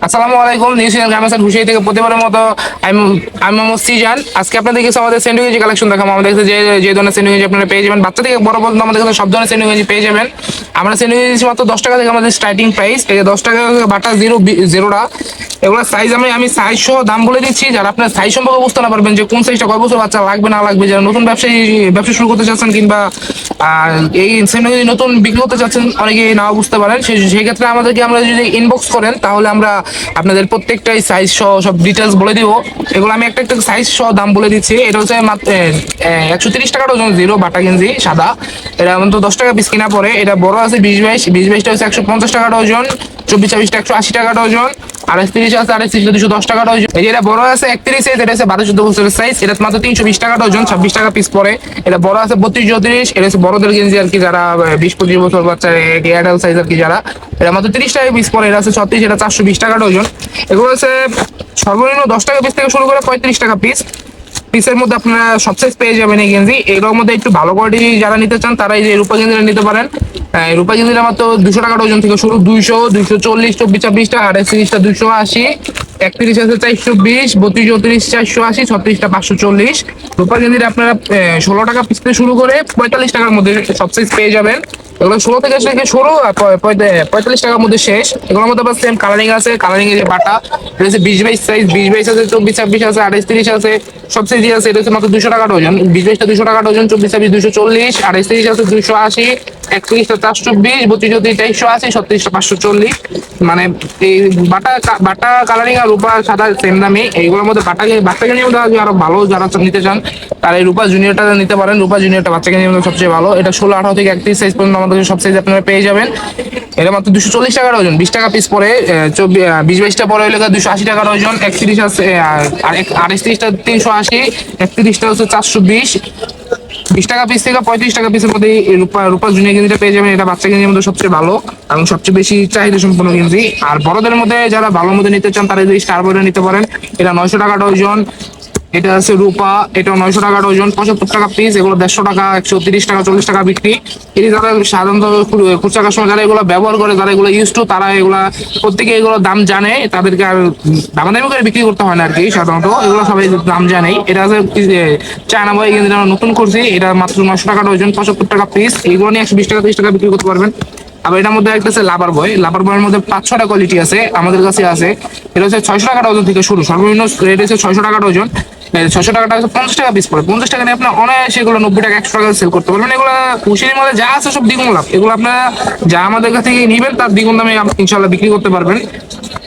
আসসালামু আলাইকুম, new season garments হুশিয়ারি থেকে প্রতিবারের মতো আমি আমি মোহাম্মদ সিজান। আজকে আপনাদের কাছে আমাদের স্যান্ডউইচ কালেকশন দেখাবো। আমাদের কাছে যে যে ধরনের স্যান্ডউইচ আপনারা পেয়ে যাবেন, বাচ্চা থেকে বড় পর্যন্ত আমাদের কাছে সব ধরনের স্যান্ডউইচ পেয়ে যাবেন। আমরা স্যান্ডউইচ মাত্র 10 টাকা থেকে আমাদের স্টার্টিং প্রাইস। এই যে 10 টাকা বাটা জিরোটা, এগুলো সাইজ আমি সাইজ সহ দাম বলে দিচ্ছি। যারা আপনার সাইজ সম্পর্কে বুঝতে না পারবেন যে কোন সাইজটা কয় বছর বাচ্চা লাগবে না লাগবে, যারা নতুন ব্যবসা শুরু করতে চাচ্ছেন কিংবা এই স্যান্ডউইচ নতুন বিক্রি করতে চাচ্ছেন, অনেকে নাও বুঝতে পারেন, সেই ক্ষেত্রে আমাদেরকে আমরা যদি ইনবক্স করেন তাহলে আমরা আপনাদের প্রত্যেকটাই সাইজ সহ সব ডিটেলস বলে দিব। এগুলো আমি একটা একটা সাইজ সহ দাম বলে দিচ্ছি। এটা হচ্ছে মাত্র 130 টাকা ডজন জিরো বাটা গেঞ্জি সাদা। এটা মাত্র 10 টাকা পিস কিনা পরে। এটা বড় আছে 20-22, 20-22টা হচ্ছে 150 টাকা ডজন, 24-24টা 180 টাকা ডজন, 38-30 আছে 38-30টা 210 টাকা ডজন। এই যে এটা বড় আছে 31 সাইজ, এটা হচ্ছে 12-14 বছরের সাইজ। এটা মাত্র 320 টাকা ডজন, 26 টাকা পিস পরে। এটা বড় আছে 32-34, এটা হচ্ছে বড়দের গেঞ্জি আর কি, যারা 20-25 বছর বাচ্চা অ্যাডাল্ট সাইজ আর কি যারা। এটা মাত্র 30 টাকা পিস পরে। এটা আছে 36, এটা 420 টাকা ডজন। এগুলো হচ্ছে সর্বনিম্ন 10 টাকা পিস থেকে শুরু করে 35 টাকা পিস। পিসের মধ্যে আপনারা সব সাইজ পেয়ে যাবেন এই গেঞ্জি। এগুলোর মধ্যে একটু ভালো কোয়ালিটি যারা নিতে চান তারা এই যে রূপা গেঞ্জিটা নিতে পারেন। রূপা গেঞ্জিটা মাত্র 200 টাকা ডজন থেকে শুরু, 200, 240, 24-24টা, 38-30টা 280, 31 আছে 420, 32-34 480, 36টা 540। রূপা গেঞ্জিটা আপনারা 16 টাকা পিস থেকে শুরু করে 45 টাকার মধ্যে সব সাইজ পেয়ে যাবেন। এগুলো 16 থেকে শুরু আর 45 টাকার মধ্যে শেষ। এগুলোর মধ্যে আবার সেম কালারিং আছে, কালারিং এর যে বাটা, এটা হচ্ছে 20-22 সাইজ, 20-22 আছে, 24-26 আছে, 28-30 আছে, সব সাইজই আছে। এটা হচ্ছে মাত্র 200 টাকা ডজন, 20-22টা 200 টাকা ডজন, 24-26 240, 28-30 আছে 280, 31টা 420, 32-34 480, 36টা 540। মানে এই বাটা বাটা কালারিং আর রূপা সাদা সেম দামে। এইগুলোর মধ্যে বাচ্চাকে নিয়ে আরো ভালো যারা নিতে চান তারা এই রূপা জুনিয়রটা নিতে পারেন। রূপা জুনিয়রটা বাচ্চাকে নিয়ে সবচেয়ে ভালো। এটা 16-18 থেকে 31 সাইজ পর্যন্ত আমাদের সব সাইজ আপনারা পেয়ে যাবেন। এটা মাত্র 240 টাকা ডজন, 20 টাকা পিস পরে। 20-22টা পরে হলে 280 টাকা ডজন, 31 আছে আর 38-30টা 380, 31টা হচ্ছে 420। 20 টাকা পিস থেকে 35 টাকা পিসের মধ্যে এই রূপা জুনিয়র গেঞ্জিটা পেয়ে যাবেন। এটা বাচ্চা গেঞ্জির মধ্যে সবচেয়ে ভালো এবং সবচেয়ে বেশি চাহিদা সম্পন্ন গেঞ্জি। আর বড়দের মধ্যে যারা ভালো মধ্যে নিতে চান তারা এই স্টার বয়টা নিতে পারেন। এটা 900 টাকা ডজন। এটা আছে রূপা, এটাও 900 টাকা ডজন, 75 টাকা পিস। এগুলো 150 টাকা, 130 টাকা, 40 টাকা বিক্রি। এটি যারা সাধারণত খুচরা কাস্টমার যারা এগুলো ব্যবহার করে, যারা এগুলো ইউজ টু, তারা এগুলা প্রত্যেকে এগুলো দাম জানে, তাদেরকে আর দামাদামি করে বিক্রি করতে হয় না আর কি। সাধারণত এগুলো সবাই দাম জানেই। এটা আছে চায়না বয় গেঞ্জি আমরা নতুন করছি। এটা মাত্র 900 টাকা ডজন, 75 টাকা পিস। এইগুলো নিয়ে 120 টাকা 30 টাকা বিক্রি করতে পারবেন। আবার এটার মধ্যে একটা আছে লাভার বয়। লাভার বয়ের মধ্যে 5-6টা কোয়ালিটি আছে, আমাদের কাছে আছে। এটা হচ্ছে 600 টাকা ডজন থেকে শুরু, সর্বনিম্ন রেট হচ্ছে 600 টাকা ডজন। 600 টাকা 50 টাকা পিস পড়ে। 50 টাকা নিয়ে আপনার অনায়াসে এগুলো 90 টাকা 100 টাকা সেল করতে পারবেন। এগুলো হুঁশিয়ারির মধ্যে যা আছে সব দ্বিগুণ লাভ। এগুলো আপনারা যা আমাদের কাছ থেকে নিবেন তার দ্বিগুণ দামে ইনশাল্লাহ বিক্রি করতে পারবেন।